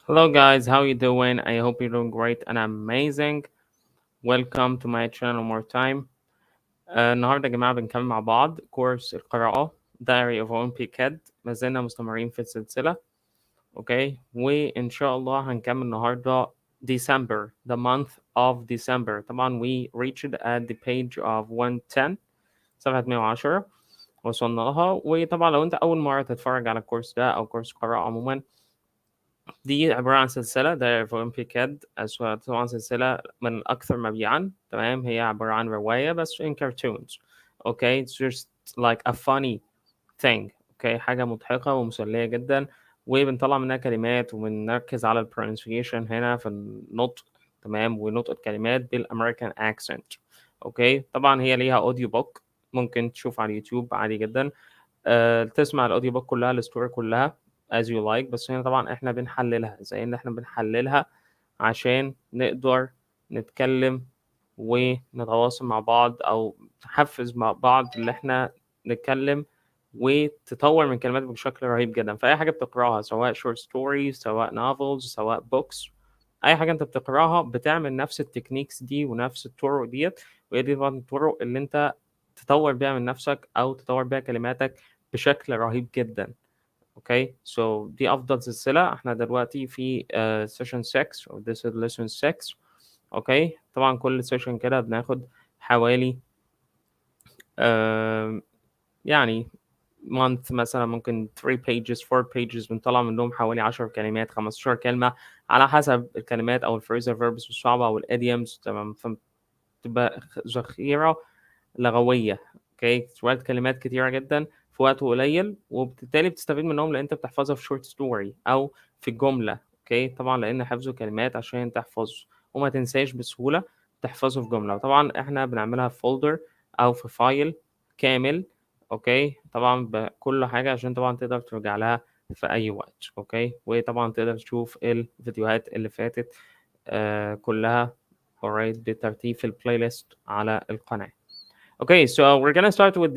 Hello guys, how you doing? I hope you're doing great and amazing. Welcome to my channel one more time. النهارده يا جماعة بنكمل مع بعض كورس القراءة Diary of Wimpy Kid. ما زلنا مستمرين في السلسلة. اوكي وإن شاء الله هنكمل النهارده December, the month of December. طبعا we reached at the page of 110 صفحة 110 وصلنا لها. وطبعا لو انت أول مرة تتفرج على الكورس ده أو كورس قراءة عموما، دي عبارة عن سلسلة داير اوف اولمبيك كيد. طبعا سلسلة من الأكثر مبيعا. تمام، هي عبارة عن رواية بس in cartoons. Okay, it's just like a funny thing. Okay, حاجة مضحكة ومسلية جدا، وبنطلع منها كلمات وبنركز على pronunciation هنا في النطق. تمام، ونطق الكلمات بالأمريكان accent. اوكي، طبعا هي ليها اوديو بوك، ممكن تشوف على اليوتيوب عادي جدا. تسمع الاوديو بوك كلها، الستوري كلها as you like. بس هنا طبعا احنا بنحللها، زي ان احنا بنحللها عشان نقدر نتكلم ونتواصل مع بعض او نحفز مع بعض اللي احنا نتكلم وتطور من كلماتك بشكل رهيب جدا. فأي حاجة بتقراها، سواء short stories، سواء novels، سواء books، أي حاجة أنت بتقراها بتعمل نفس التكنيكس دي ونفس الطرق ديت. وهي دي طبعا الطرق اللي أنت تطور بيها من نفسك أو تطور بيها كلماتك بشكل رهيب جدا. اوكي سو دي افضل سلسله. احنا دلوقتي في session 6 او this is lesson 6. اوكي، طبعا كل سيشن كده بناخد حوالي يعني month مثلا ممكن 3 pages 4 pages، بنطلع منهم حوالي 10 كلمات 15 كلمة على حسب الكلمات أو الفريزر verbs الصعبة أو الإديومز. تمام، فبتبقى ذخيرة لغوية. اوكي، شوية كلمات كتيرة جدا في وقت قليل، وبالتالي بتستفيد منهم لأن أنت بتحفظها في شورت ستوري أو في جملة. اوكي، طبعا لأن حفظ الكلمات عشان تحفظه وما تنساش بسهولة، تحفظه في جملة. وطبعا احنا بنعملها في فولدر أو في فايل كامل. اوكي، طبعا بكل حاجة عشان طبعا تقدر ترجع لها في أي وقت. اوكي، وطبعا تقدر تشوف الفيديوهات اللي فاتت كلها alright بالترتيب في البلاي ليست على القناة. Okay, so we're gonna start with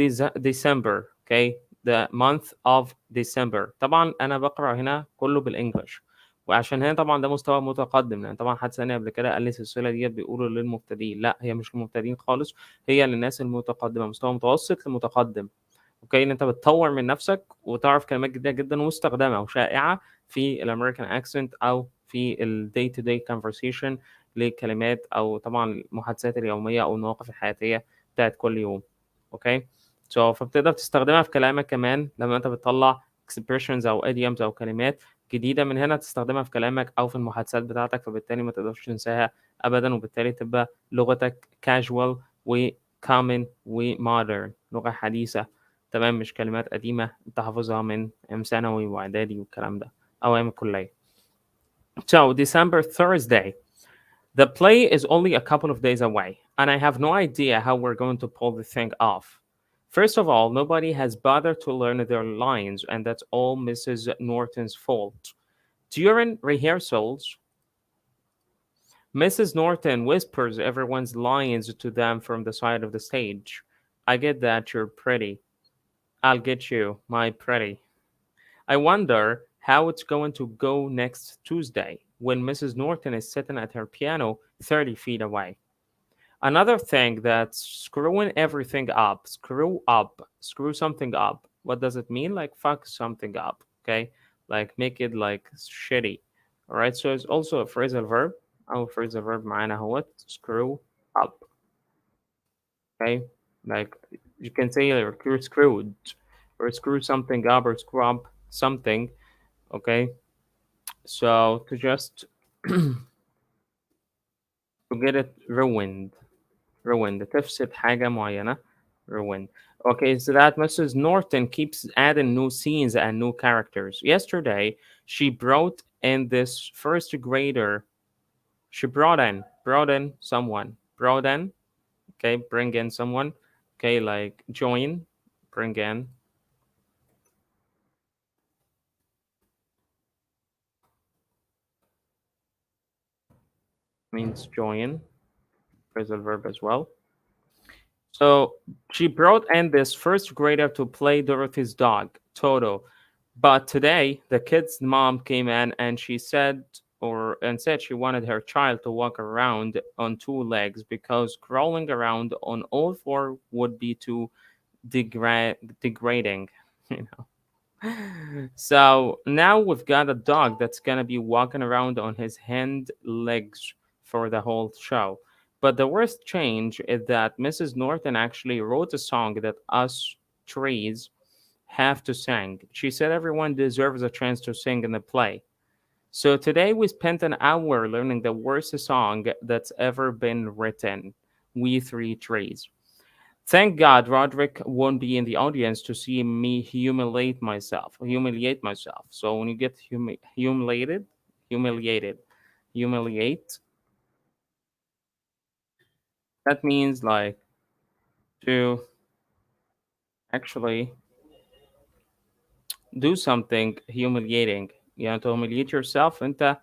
December. Okay, the month of December. طبعا أنا بقرأ هنا كله بالإنجلش، وعشان هنا طبعا ده مستوى متقدم، لأن طبعا حد سألني قبل كده قال لي السلسلة دي بيقولوا للمبتدئين. لا، هي مش للمبتدئين خالص، هي للناس المتقدمة، مستوى متوسط لمتقدم. اوكي، ان انت بتطور من نفسك وتعرف كلمات جديده جدا مستخدمه وشائعه في الامريكان اكسنت او في الدي تو دي كونفرسيشن لكلمات، او طبعا المحادثات اليوميه او المواقف الحياتيه بتاعت كل يوم. اوكي فبتقدر تستخدمها في كلامك كمان لما انت بتطلع expressions او idioms او كلمات جديده من هنا تستخدمها في كلامك او في المحادثات بتاعتك، فبالتالي ما تقدرش تنساها ابدا، وبالتالي تبقى لغتك casual و common و modern، لغه حديثه. تمام، مش كلمات قديمة أنت حافظها من أيام ثانوي وإعدادي والكلام ده أو أيام الكلية. So December Thursday. The play is only a couple of days away, and I have no idea how we're going to pull the thing off. First of all, nobody has bothered to learn their lines, and that's all Mrs. Norton's fault. During rehearsals, Mrs. Norton whispers everyone's lines to them from the side of the stage. I get that you're pretty. I'll get you, my pretty. I wonder how it's going to go next Tuesday when Mrs. Norton is sitting at her piano 30 feet away. Another thing that's screwing everything up, screw something up. What does it mean? Like fuck something up, okay? Like make it like shitty. All right, so it's also a phrasal verb. Our phrasal verb معانا هو screw up, okay? Like you can say like, you're screwed or screw something up or screw up something. Okay, so to just to get it ruined تفسد حاجة معينة ruined. Okay, so that Mrs. Norton keeps adding new scenes and new characters. Yesterday, she brought in this first grader. She brought in someone. Brought in, okay, bring in someone. Okay, like join, bring in. Means join, phrasal verb as well. So she brought in this first grader to play Dorothy's dog, Toto. But today, the kid's mom came in and she said, said she wanted her child to walk around on two legs because crawling around on all four would be too degrading. You know. So now we've got a dog that's gonna be walking around on his hind legs for the whole show. But the worst change is that Mrs. Norton actually wrote a song that us trees have to sing. She said everyone deserves a chance to sing in the play. So today we spent an hour learning the worst song that's ever been written. We Three Trees. Thank God Roderick won't be in the audience to see me humiliate myself. So when you get humiliated, humiliate, that means like to actually do something humiliating. You know, to humiliate yourself. انت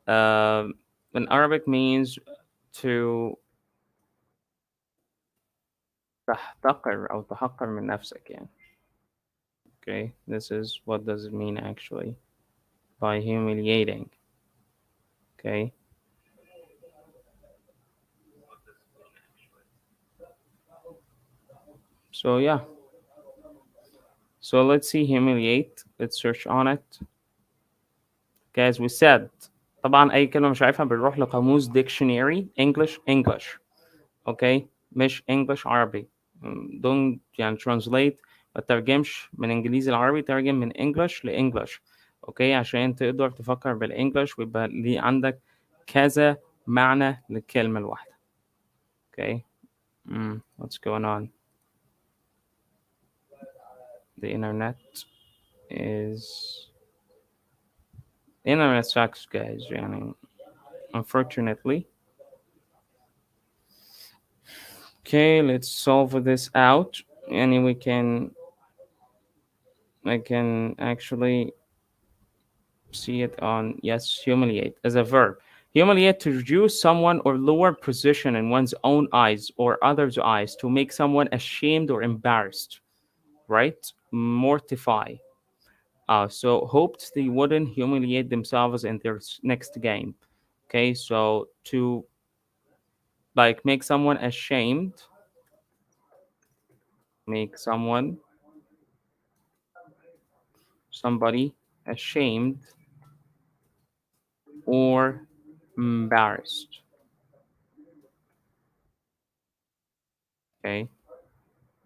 in Arabic means to تحتقر أو تحقر من نفسك يعني. Okay, this is what does it mean actually by humiliating. Okay, so yeah, so let's see humiliate. Let's search on it. Okay, as we said, طبعا أي كلمة مش عارفها بنروح لقاموس dictionary English. اوكي مش انجلش عربي. دون يعني ترانسليت، ما ترجمش من انجليزي لعربي، ترجم من انجلش لانجلش. اوكي عشان تقدر تفكر بالانجلش ويبقى ليه عندك كذا معنى للكلمة الواحدة. اوكي what's going on. The internet is internet sucks guys يعني unfortunately. Okay, let's solve this out. And I can actually see it on yes, humiliate as a verb. Humiliate to reduce someone or lower position in one's own eyes or others' eyes, to make someone ashamed or embarrassed, right? Mortify. So hoped they wouldn't humiliate themselves in their next game. Okay, so to like make someone ashamed, make somebody ashamed or embarrassed. Okay,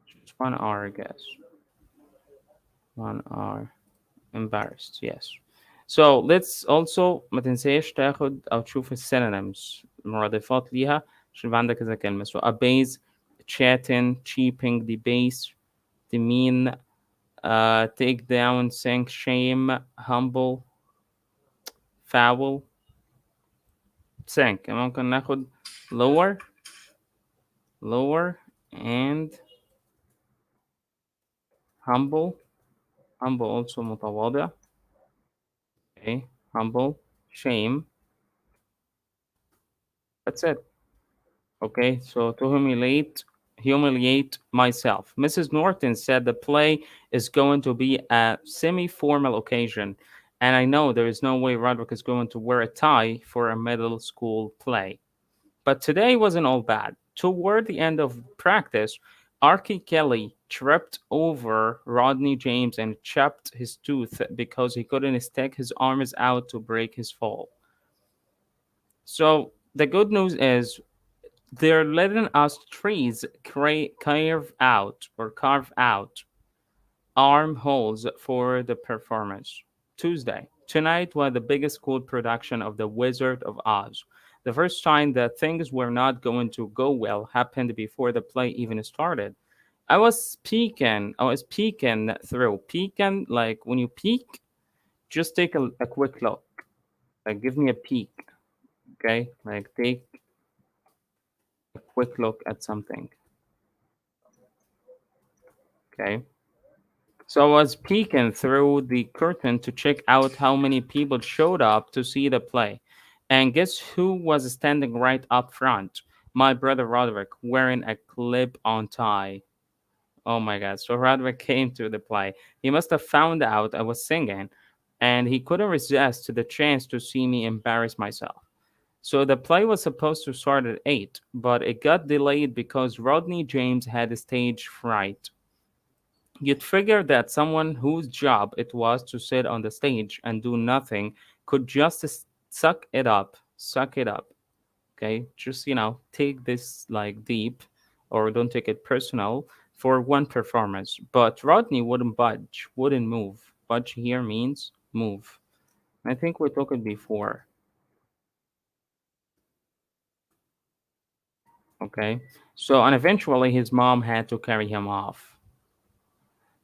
just 1 hour, I guess. 1 hour. Embarrassed, yes. So let's also ما تنساش تاخد أو تشوف السينونيمز المرادفات ليها عشان يبقى عندك كذا كلمة. So abase, chatting, cheaping, debase, demean, take down, sink, shame, humble, foul, sink. ممكن ناخد lower and humble. Humble also متواضع. Okay, humble, shame. That's it. Okay, so to humiliate myself. Mrs. Norton said the play is going to be a semi-formal occasion, and I know there is no way Roderick is going to wear a tie for a middle school play. But today wasn't all bad. Toward the end of practice, Archie Kelly tripped over Rodney James and chipped his tooth because he couldn't stick his arms out to break his fall. So the good news is they're letting us trees carve out armholes for the performance. Tuesday. Tonight was the biggest school production of The Wizard of Oz. The first sign that things were not going to go well happened before the play even started. I was peeking through. Peeking, like when you peek, just take a quick look. Like, give me a peek, okay? Like, take a quick look at something, okay? So I was peeking through the curtain to check out how many people showed up to see the play. And guess who was standing right up front? My brother Roderick, wearing a clip on tie. Oh my God. So Roderick came to the play. He must have found out I was singing, and he couldn't resist the chance to see me embarrass myself. So the play was supposed to start at 8, but it got delayed because Rodney James had stage fright. You'd figure that someone whose job it was to sit on the stage and do nothing could just suck it up. Okay, just take this like deep, or don't take it personal for one performance. But Rodney wouldn't budge, wouldn't move. Budge here means move. I think we talked it before. Okay, so and eventually his mom had to carry him off.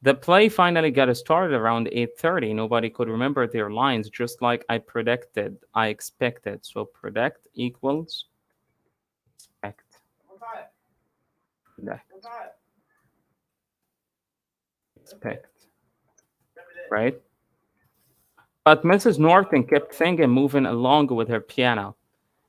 The play finally got started around 8:30. Nobody could remember their lines, just like I expected. So predict equals expect. Predict, expect, right? But Mrs. Norton kept singing, moving along with her piano.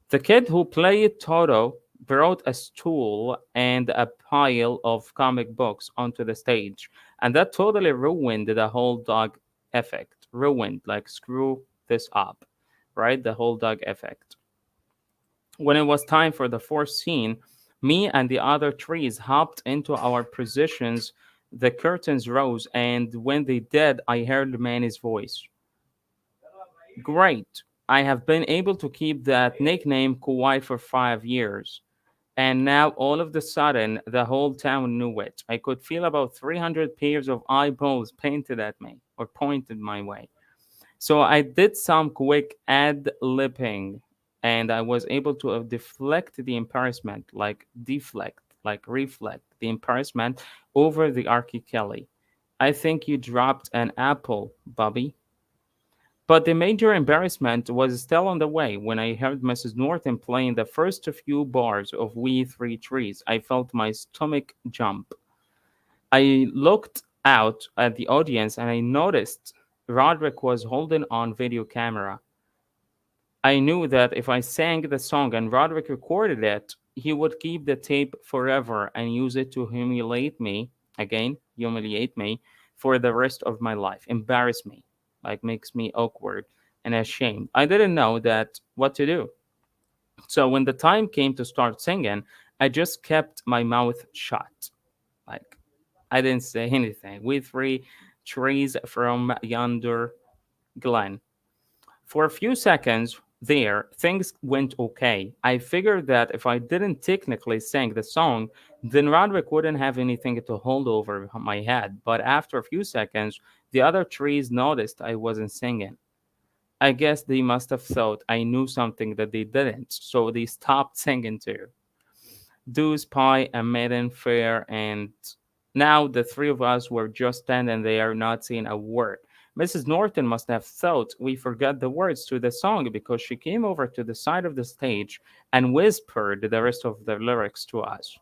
The kid who played Toto brought a stool and a pile of comic books onto the stage, and that totally ruined the whole dog effect. Ruined, like screw this up, right? The whole dog effect. When it was time for the fourth scene, me and the other trees hopped into our positions. The curtains rose, and when they did, I heard Manny's voice. Great. I have been able to keep that nickname Kuwait for 5 years. And now all of the sudden, the whole town knew it. I could feel about 300 pairs of eyeballs painted at me or pointed my way. So I did some quick ad lipping, and I was able to deflect the embarrassment, like reflect the embarrassment over the Archie Kelly. I think you dropped an apple, Bobby. But the major embarrassment was still on the way when I heard Mrs. Norton playing the first few bars of We Three Trees. I felt my stomach jump. I looked out at the audience and I noticed Roderick was holding on video camera. I knew that if I sang the song and Roderick recorded it, he would keep the tape forever and use it to humiliate me for the rest of my life, embarrass me, like makes me awkward and ashamed. I didn't know that what to do. So when the time came to start singing, I just kept my mouth shut. Like I didn't say anything. We three trees from yonder glen. For a few seconds there, things went okay. I figured that if I didn't technically sing the song, then Roderick wouldn't have anything to hold over my head. But after a few seconds, the other trees noticed I wasn't singing. I guess they must have thought I knew something that they didn't, so they stopped singing too. Deuce Pie, a maiden fair, and now the three of us were just standing there, not saying a word. Mrs. Norton must have thought we forgot the words to the song because she came over to the side of the stage and whispered the rest of the lyrics to us.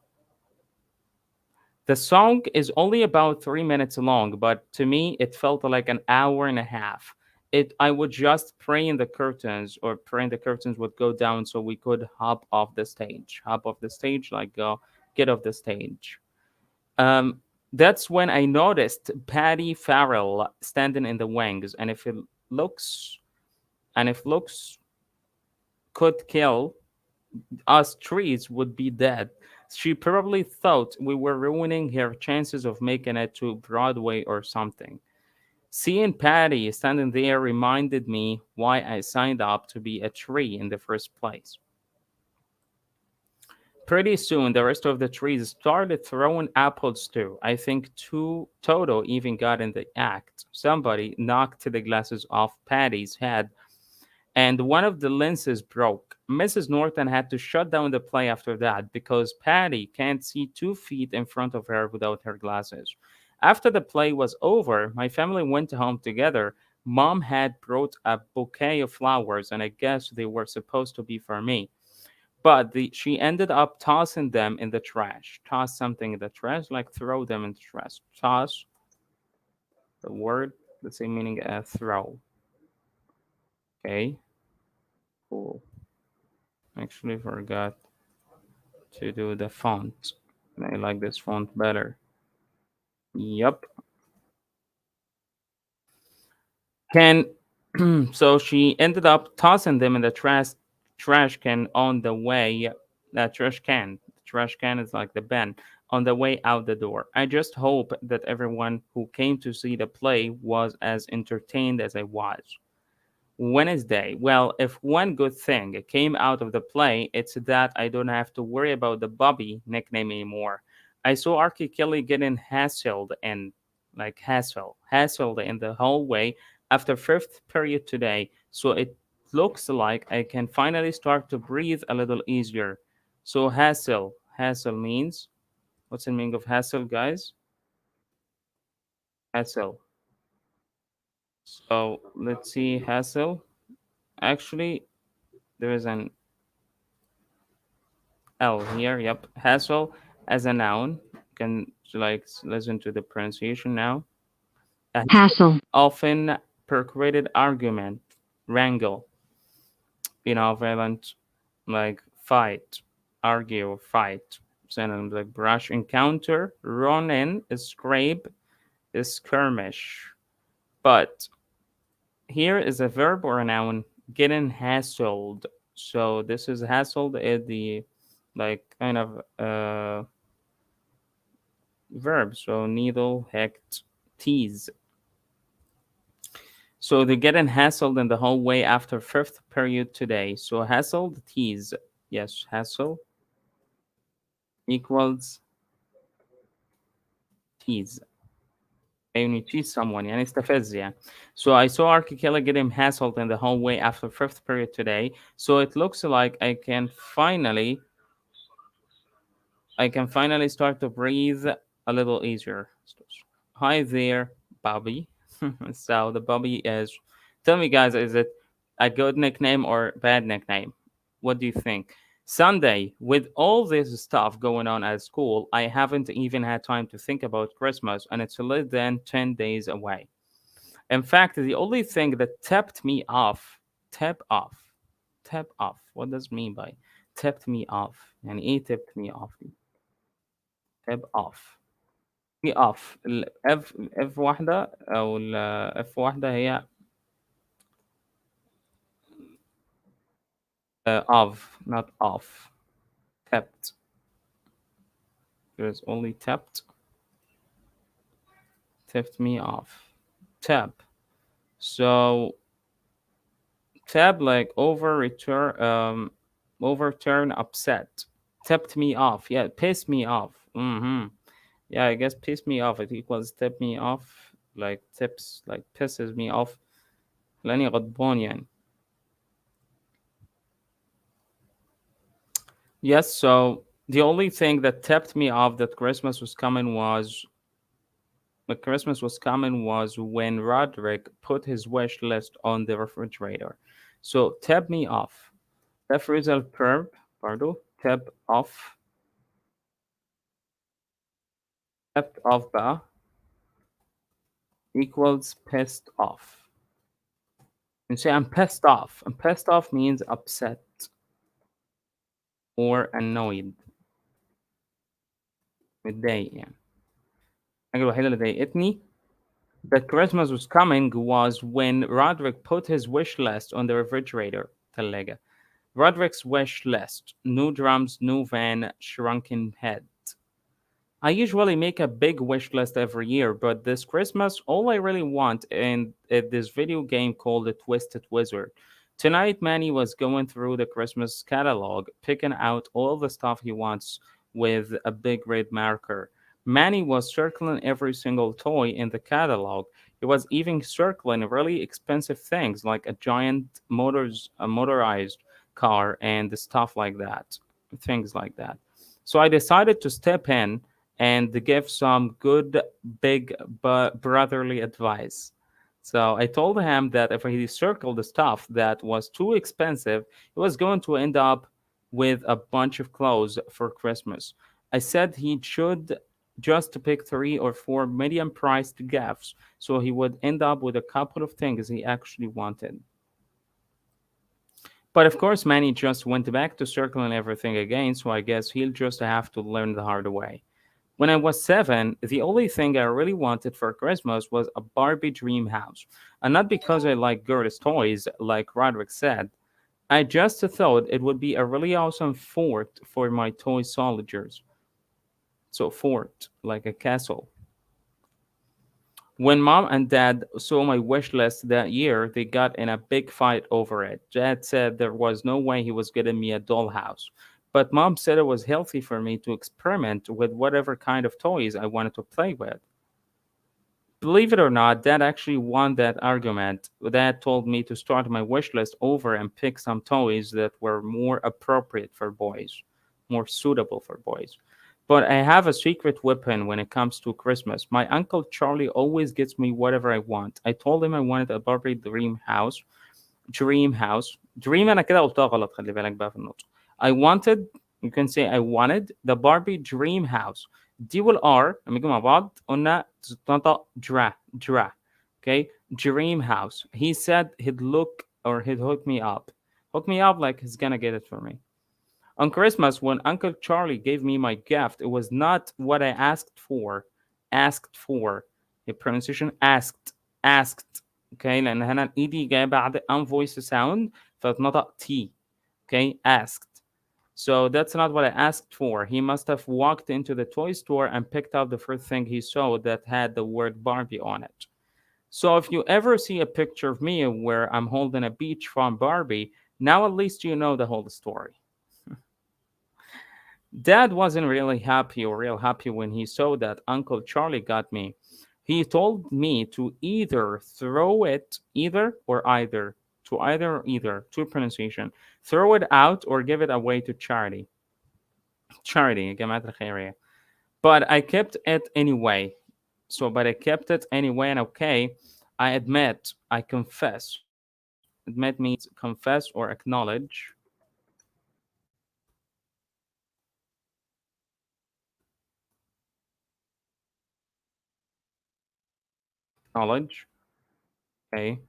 The song is only about 3 minutes long, but to me it felt like an hour and a half. I would just pray in the curtains, or pray the curtains would go down so we could hop off the stage. Hop off the stage, like go get off the stage. Um, that's when I noticed Patty Farrell standing in the wings, and looks if looks could kill, us trees would be dead. She probably thought we were ruining her chances of making it to Broadway or something. Seeing Patty standing there reminded me why I signed up to be a tree in the first place. Pretty soon, the rest of the trees started throwing apples too. I think Toto even got in the act. Somebody knocked the glasses off Patty's head and one of the lenses broke. Mrs. Norton had to shut down the play after that because Patty can't see 2 feet in front of her without her glasses. After the play was over, my family went home together. Mom had brought a bouquet of flowers, and I guess they were supposed to be for me. But she ended up tossing them in the trash. Toss something in the trash, like throw them in the trash. Toss, the word, the same meaning as throw. Okay, cool. Actually forgot to do the font. I like this font better. Yep. Can so she ended up tossing them in the trash can on the way. That trash can. The trash can is like the bin on the way out the door. I just hope that everyone who came to see the play was as entertained as I was. Wednesday. Well, if one good thing came out of the play, it's that I don't have to worry about the Bobby nickname anymore. I saw Archie Kelly getting hassled in the hallway after fifth period today, so it looks like I can finally start to breathe a little easier. So hassle means, what's the meaning of hassle, guys? Hassle. So let's see, hassle. Actually, there is an L here. Yep. Hassle as a noun. You can listen to the pronunciation now. A hassle. Often percolated argument, wrangle, violent, like fight, argue, fight. Synonyms like brush, encounter, run in, scrape, skirmish. But here is a verb or a noun, getting hassled. So this is hassled is the like kind of verb. So needle, hecht, tease. So they're getting hassled in the hallway after fifth period today. So hassled, tease. Yes, hassle equals tease. When you tease someone, يعني استفز يعني. So I saw Archie Killer getting hassled in the hallway after fifth period today. So it looks like I can finally start to breathe a little easier. Hi there, Bobby. So the Bobby is. Tell me, guys, is it a good nickname or bad nickname? What do you think? Sunday, with all this stuff going on at school, I haven't even had time to think about Christmas, and it's less than 10 days away. In fact, the only thing that tipped me off, tip off, tip off. What does it mean by tipped me off? And ايه tipped me off دي؟ tip off. في off اف واحدة او اف واحدة هي of not off. Tipped. There's only tipped me off. Tap. So tab like overturn upset. Tipped me off. Yeah, pissed me off. Yeah, I guess pissed me off. It equals tip me off. Like tips like pisses me off. لاني غضبان يعني. Yes, so the only thing that tipped me off that Christmas was coming was when Roderick put his wish list on the refrigerator. So tip me off. The phrasal verb, pardon, tip off, tipped off بقى equals pissed off. You say I'm pissed off. And pissed off means upset or annoyed. متضايق يعني. الحاجة الوحيدة اللي ضايقتني that Christmas was coming was when Roderick put his wish list on the refrigerator. ثلاجة. Roderick's wish list: new drums, new van, shrunken head. I usually make a big wish list every year, but this Christmas, all I really want is this video game called The Twisted Wizard. Tonight, Manny was going through the Christmas catalog, picking out all the stuff he wants with a big red marker. Manny was circling every single toy in the catalog. He was even circling really expensive things like a giant motorized car and stuff like that, things like that. So I decided to step in and give some good big brotherly advice. So I told him that if he circled the stuff that was too expensive, he was going to end up with a bunch of clothes for Christmas. I said he should just pick 3 or 4 medium priced gifts so he would end up with a couple of things he actually wanted. But of course, Manny just went back to circling everything again, so I guess he'll just have to learn the hard way. When I was 7, the only thing I really wanted for Christmas was a Barbie dream house. And not because I like girls' toys, like Roderick said. I just thought it would be a really awesome fort for my toy soldiers. So, fort, like a castle. When mom and dad saw my wish list that year, they got in a big fight over it. Dad said there was no way he was getting me a dollhouse. But mom said it was healthy for me to experiment with whatever kind of toys I wanted to play with. Believe it or not, Dad actually won that argument. Dad told me to start my wish list over and pick some toys that were more appropriate for boys, more suitable for boys. But I have a secret weapon when it comes to Christmas. My Uncle Charlie always gets me whatever I want. I told him I wanted a Barbie dream أنا كده قلتها غلط خلي بالك بقى في النطق. I wanted, you can say I wanted the Barbie dream house. D والR لما يجوا مع بعض قلنا تتنطق درا. Okay, dream house. He said he'd look or he'd hook me up like he's gonna get it for me. On Christmas, when Uncle Charlie gave me my gift, it was not what I asked for. Asked for. The pronunciation asked. Okay, لأن هنا الإيدي جاية بعد voice sound فتنطق T. Okay, asked. So that's not what I asked for. He must have walked into the toy store and picked up the first thing he saw that had the word Barbie on it. So if you ever see a picture of me where I'm holding a beach farm Barbie, now at least you know the whole story. Dad wasn't really happy or real happy when he saw that Uncle Charlie got me. He told me to either throw it, two pronunciation, throw it out or give it away to charity. Charity, جماعة الخيرية. But I kept it anyway. But I kept it anyway, and okay, I admit, I confess. Admit means confess or acknowledge. Knowledge. Okay.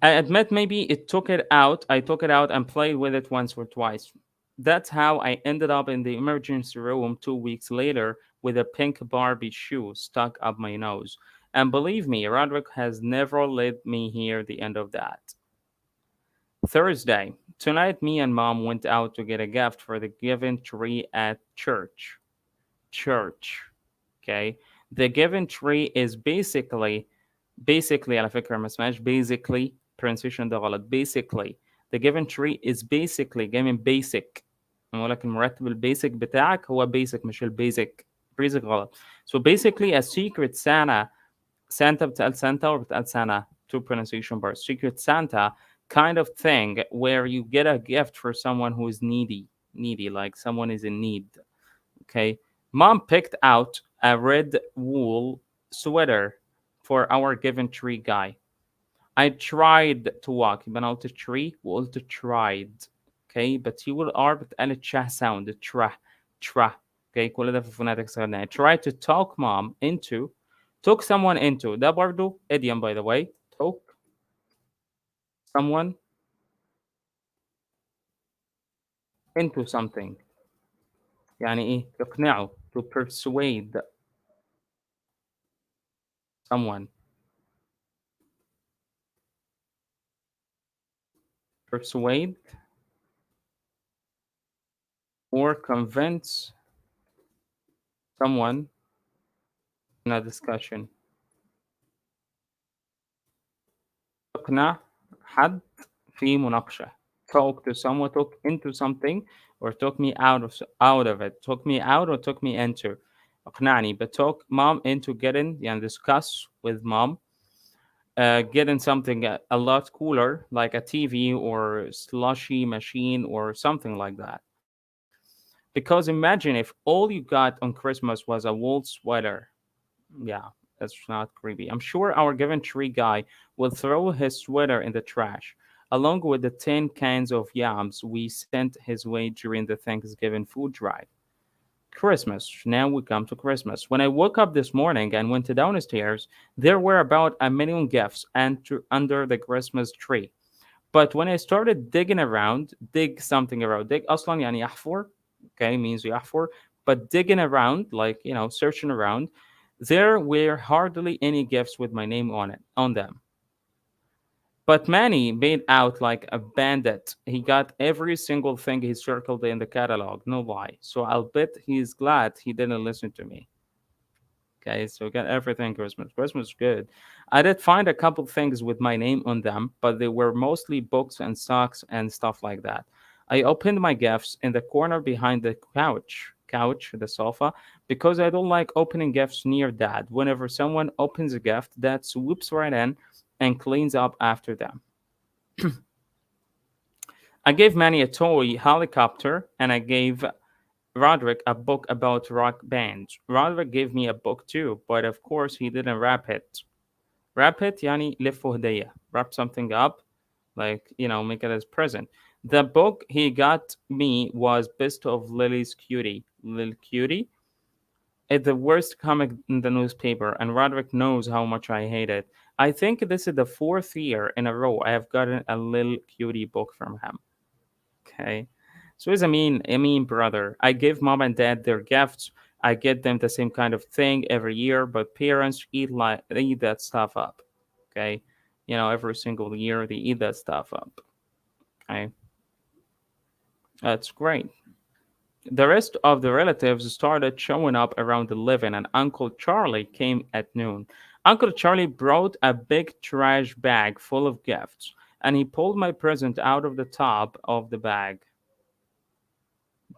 I admit maybe it took it out. I took it out and played with it once or twice. That's how I ended up in the emergency room 2 weeks later with a pink Barbie shoe stuck up my nose. And believe me, Roderick has never let me hear the end of that. Thursday. Tonight, me and mom went out to get a gift for the given tree at church. Church. Okay. The given tree is basically على فكرة ما اسمهاش basically pronunciation ده غلط basically the given tree is basically جاي من basic أنا بقول لك المرتب البيسك بتاعك هو basic مش البيزك basic غلط so basically a secret Santa بتقال Santa or بتقال Santa two pronunciation bars secret Santa kind of thing where you get a gift for someone who is needy like someone is in need. Okay, mom picked out a red wool sweater for our given tree guy. I tried to walk يبقى أنا قلت tree وقلت tried. Okay, but he will R بتقال التشا sound tra. Okay, كل ده في phonetics I tried to talk mom into took someone into ده برضه idiom by the way took someone into something يعني إيه تقنعه to persuade someone persuade or convince someone in a discussion. تقنع حد في مناقشة. Talk to someone, talk into something, or talk me out of it. Talk me out or talk me into. اقنعني. But talk mom into getting يعني discuss with mom. Getting something a lot cooler like a TV or slushy machine or something like that. Because imagine if all you got on Christmas was a wool sweater. Yeah, that's not creepy. I'm sure our given tree guy will throw his sweater in the trash, along with the 10 cans of yams we sent his way during the Thanksgiving food drive. Christmas. Now we come to Christmas. When I woke up this morning and went downstairs, there were about a million gifts under the Christmas tree. But when I started digging around, dig something around, dig أصلا يعني يحفر, okay, means يحفر, But digging around, like, searching around, there were hardly any gifts with my name on them. But Manny made out like a bandit. He got every single thing he circled in the catalog, no lie. So I'll bet he's glad he didn't listen to me. Okay, so we got everything Christmas. Christmas is good. I did find a couple things with my name on them, but they were mostly books and socks and stuff like that. I opened my gifts in the corner behind the the sofa, because I don't like opening gifts near Dad. Whenever someone opens a gift, Dad swoops right in and cleans up after them. I gave Manny a toy helicopter, and I gave Roderick a book about rock bands. Roderick gave me a book too, but of course he didn't wrap it. Wrap it يعني لفه هدية. Wrap something up, like, make it as present. The book he got me was Best of Lily's Cutie. Lil Cutie? It's the worst comic in the newspaper, and Roderick knows how much I hate it. I think this is the fourth year in a row I have gotten a Lil Cutie book from him. Okay. So he's a mean brother. I give mom and dad their gifts. I get them the same kind of thing every year, but parents eat that stuff up. Okay. Every single year they eat that stuff up. Okay. That's great. The rest of the relatives started showing up around 11, and Uncle Charlie came at noon. Uncle Charlie brought a big trash bag full of gifts, and he pulled my present out of the top of the bag.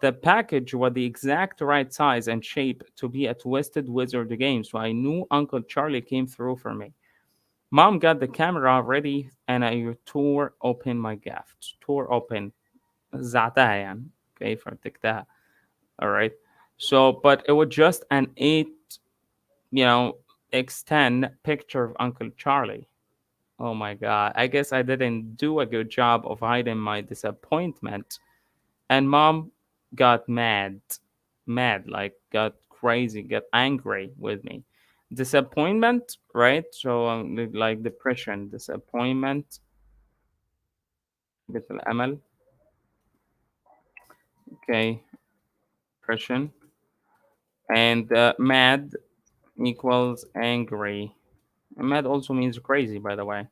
The package was the exact right size and shape to be a Twisted Wizard game, so I knew Uncle Charlie came through for me. Mom got the camera ready, and I tore open my gift. Tore open. زعتها يعني. Okay, فرتكتها. All right. So, but it was just an 8, you know, x10 picture of Uncle Charlie. Oh my God. I guess I didn't do a good job of hiding my disappointment. And mom got mad, like got crazy, got angry with me. Disappointment, right? So, like depression, disappointment, مثل الأمل. Okay, depression. And mad equals angry. And mad also means crazy, by the way.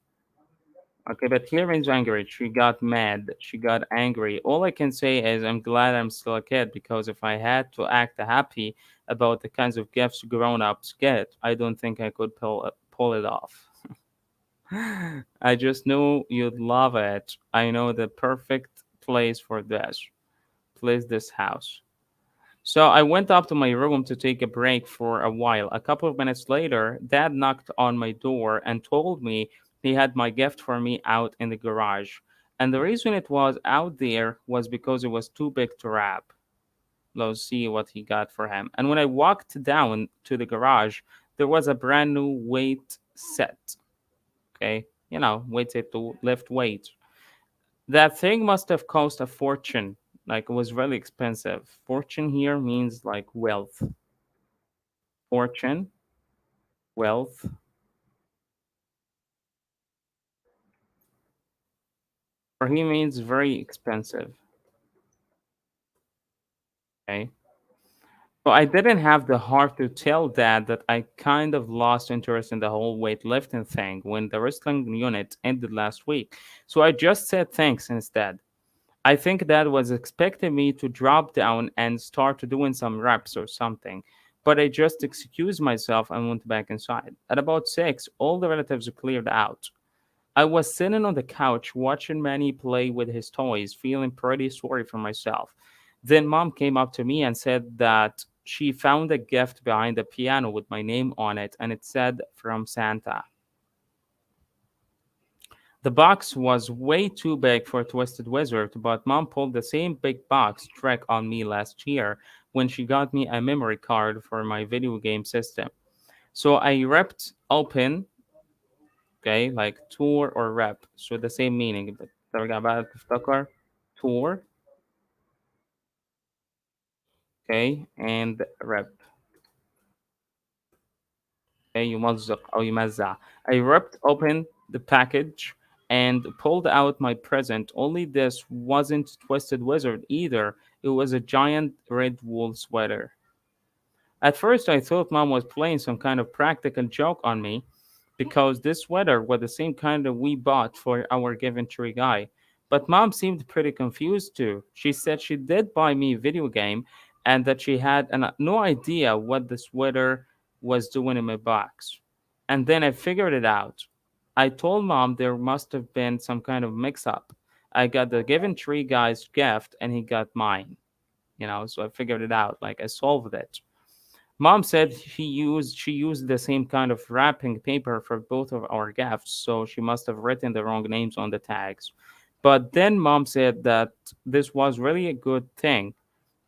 Okay, but here means angry. She got mad. She got angry. All I can say is I'm glad I'm still a kid, because if I had to act happy about the kinds of gifts grown-ups get, I don't think I could pull it off. I just knew you'd love it. I know the perfect place for this. Place this house. So I went up to my room to take a break for a while. A couple of minutes later, Dad knocked on my door and told me he had my gift for me out in the garage. And the reason it was out there was because it was too big to wrap. Let's see what he got for him. And when I walked down to the garage, there was a brand new weight set. Okay, weight set to lift weight. That thing must have cost a fortune. Like, it was really expensive. Fortune here means like wealth. Fortune, wealth. For him means very expensive. Okay. So I didn't have the heart to tell Dad that I kind of lost interest in the whole weightlifting thing when the wrestling unit ended last week. So I just said thanks instead. I think Dad was expecting me to drop down and start doing some reps or something, but I just excused myself and went back inside. At about 6, all the relatives cleared out. I was sitting on the couch watching Manny play with his toys, feeling pretty sorry for myself. Then Mom came up to me and said that she found a gift behind the piano with my name on it, and it said from Santa. The box was way too big for a Twisted Wizard, but Mom pulled the same big box trick on me last year when she got me a memory card for my video game system. So I ripped open, okay, like tour or rep. So the same meaning. But ترجع بقى تفتكر tour, okay, and rep. Okay, يمزق أو يمزع. I ripped open the package and pulled out my present. Only this wasn't Twisted Wizard either. It was a giant red wool sweater. At first, I thought mom was playing some kind of practical joke on me because this sweater was the same kind that we bought for our given tree guy. But mom seemed pretty confused too. She said she did buy me a video game and that she had no idea what the sweater was doing in my box. And then I figured it out. I told mom there must have been some kind of mix up. I got the given tree guy's gift and he got mine, so I figured it out. Like I solved it. Mom said she used the same kind of wrapping paper for both of our gifts, so she must have written the wrong names on the tags. But then mom said that this was really a good thing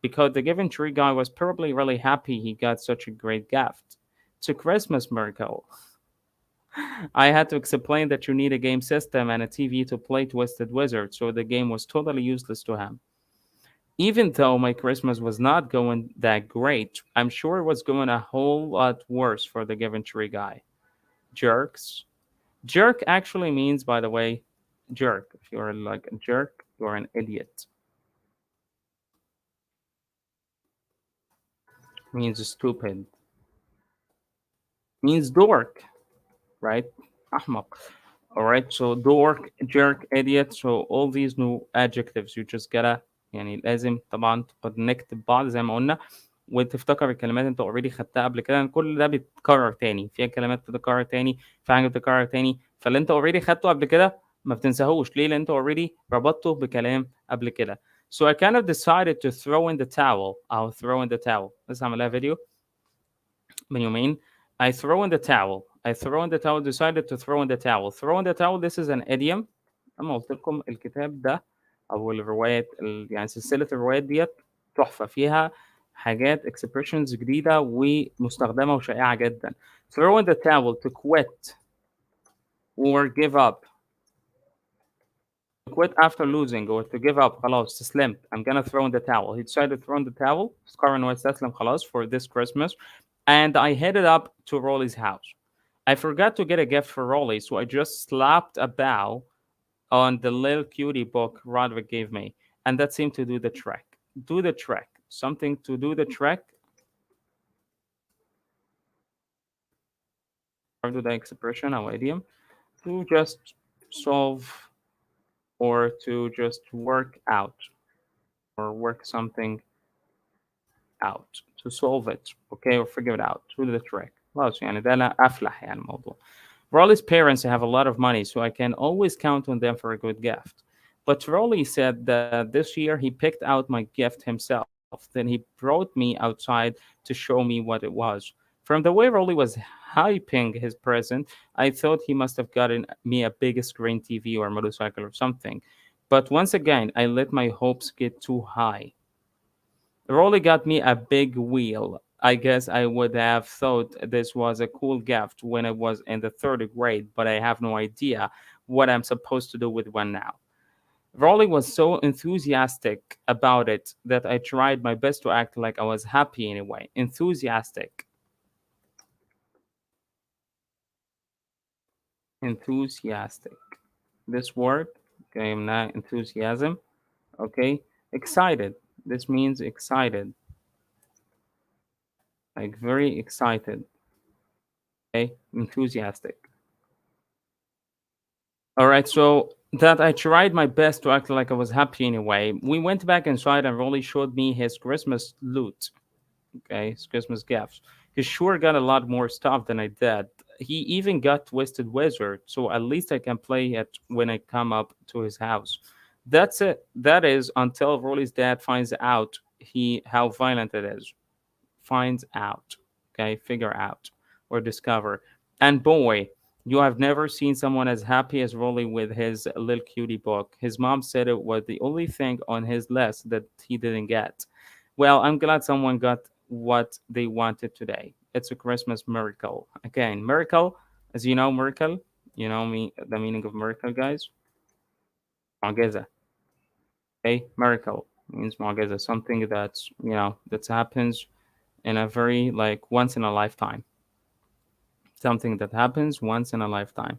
because the given tree guy was probably really happy he got such a great gift. It's a Christmas miracle. I had to explain that you need a game system and a TV to play Twisted Wizard, so the game was totally useless to him. Even though my Christmas was not going that great, I'm sure it was going a whole lot worse for the given tree guy. Jerks. Jerk actually means, by the way, jerk. If you're like a jerk, you're an idiot. Means stupid. Means dork, right? أحمق. All right, so dork, jerk, idiot. So all these new adjectives you just gotta يعني لازم طبعا تكونكت ببعض زي ما قلنا وتفتكر الكلمات انت اوريدي خدتها قبل كده. كل ده بيتكرر تاني، في كلمات بتتكرر تاني، في حاجه بتتكرر تاني، فاللي انت اوريدي خدته قبل كده ما بتنساهوش. ليه؟ لان انت اوريدي ربطته بكلام قبل كده. So I kind of decided to throw in the towel. I'll throw in the towel. لسه عاملها فيديو من يومين. I throw in the towel. I throw in the towel. Decided to throw in the towel. Throw in the towel. This is an idiom. اما قلت لكم الكتاب ده او الروايات يعني سلسله الروايات ديت تحفه، فيها حاجات expressions جديده ومستخدمه وشائعه جدا. Throw in the towel to quit or give up. To quit after losing or to give up. خلاص استسلمت. I'm gonna throw in the towel. He decided to throw in the towel. قرر انه يستسلم خلاص for this Christmas. And I headed up to Rolly's house. I forgot to get a gift for Rolly, so I just slapped a bow on the little cutie book Roderick gave me, and that seemed to do the trick. Do the trick. Something to do the trick. Or do the expression or idiom to just solve or to just work out or work something out to solve it, okay, or figure it out. Do the trick. خلاص يعني ده أنا أفلح يعني الموضوع. Rolly's parents have a lot of money, so I can always count on them for a good gift. But Rolly said that this year he picked out my gift himself. Then he brought me outside to show me what it was. From the way Rolly was hyping his present, I thought he must have gotten me a big screen TV or motorcycle or something. But once again, I let my hopes get too high. Rolly got me a big wheel. I guess I would have thought this was a cool gift when I was in the third grade, but I have no idea what I'm supposed to do with one now. Rolly was so enthusiastic about it that I tried my best to act like I was happy anyway. Enthusiastic. Enthusiastic. This word, okay, I'm not enthusiasm, okay? Excited. This means excited, like very excited, okay? Enthusiastic. All right, so that I tried my best to act like I was happy anyway. We went back inside and Rolly showed me his Christmas loot, okay, his Christmas gifts. He sure got a lot more stuff than I did. He even got Twisted Wizard, so at least I can play it when I come up to his house. That's it. That is until Rolly's dad finds out he how violent it is. Finds out, okay, figure out or discover. And boy, you have never seen someone as happy as Rolly with his little cutie book. His mom said it was the only thing on his list that he didn't get. Well, I'm glad someone got what they wanted today. It's a Christmas miracle. Again, miracle, as you know, miracle. You know me, the meaning of miracle, guys. معجزة. Okay, miracle means معجزة, something that's that happens in a very like once in a lifetime. Something that happens once in a lifetime.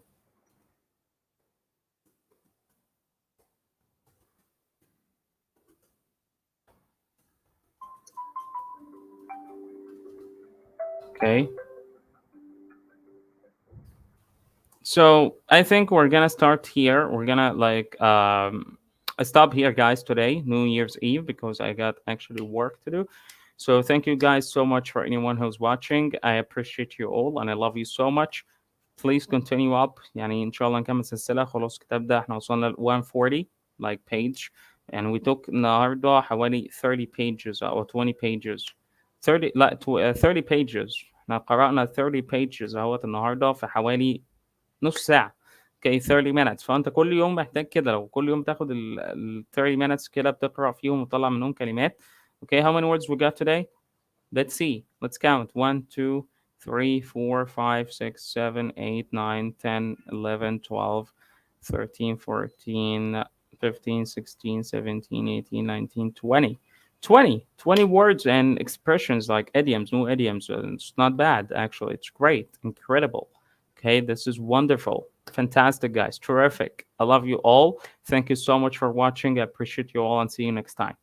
Okay. So I think we're gonna start here. We're gonna like stop here, guys, today, New Year's Eve, because I got actually work to do. So thank you guys so much for anyone who's watching. I appreciate you all and I love you so much. Please continue up. يعني إن شاء الله نكمل سلسلة. خلاص الكتاب ده احنا وصلنا ل 140 like page, and we took النهارده حوالي 30 pages أو 20 pages. 30 لا 30 pages. احنا قرأنا 30 pages اهوت النهارده في حوالي نص ساعة. اوكي 30 minutes. فانت كل يوم محتاج كده، لو كل يوم تاخد ال 30 minutes كده بتقرأ فيهم وتطلع منهم كلمات. Okay, how many words we got today? Let's see. Let's count. 1, 2, 3, 4, 5, 6, 7, 8, 9, 10, 11, 12, 13, 14, 15, 16, 17, 18, 19, 20. 20 words and expressions like idioms, new idioms. It's not bad, actually. It's great. Incredible. Okay, this is wonderful. Fantastic, guys. Terrific. I love you all. Thank you so much for watching. I appreciate you all and see you next time.